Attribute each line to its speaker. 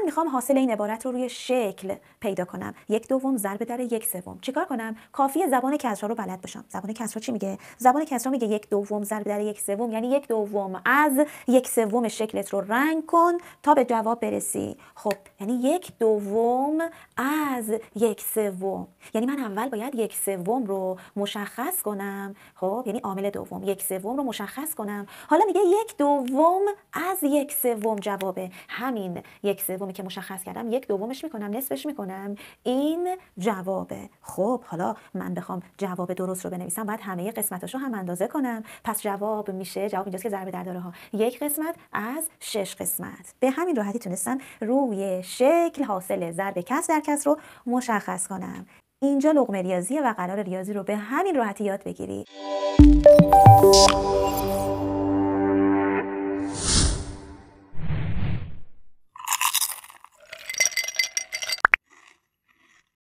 Speaker 1: میخوام حاصل این عبارت رو روی شکل پیدا کنم. 1/2 ضرب در 1/3. چیکار کنم؟ کافیه زبان کسرا رو بلد باشم. زبان کسرا چی میگه؟ زبان کسرا میگه 1/2 ضرب در 1/3 یعنی 1/2 از 1/3 شکلت رو رنگ کن تا به جواب برسی. خب یعنی 1/2 از 1/3 یعنی من اول باید 1/3 رو مشخص کنم. خب یعنی عامل دوم 1/3 رو مشخص کنم. حالا میگه 1/2 از 1/3 جوابه. همین 1/3 که مشخص کردم 1/2 میکنم، نصفش میکنم، این جوابه. خب حالا من بخوام جواب درست رو بنویسم باید همه قسمتاشو هم اندازه کنم. پس جواب میشه، جواب اینجاست که ضرب در داره ها، 1 قسمت از 6 قسمت. به همین راحتی تونستم روی شکل حاصل ضرب کسر در کسر رو مشخص کنم. اینجا لقمه ریاضیه و قرار ریاضی رو به همین راحتی یاد بگیری.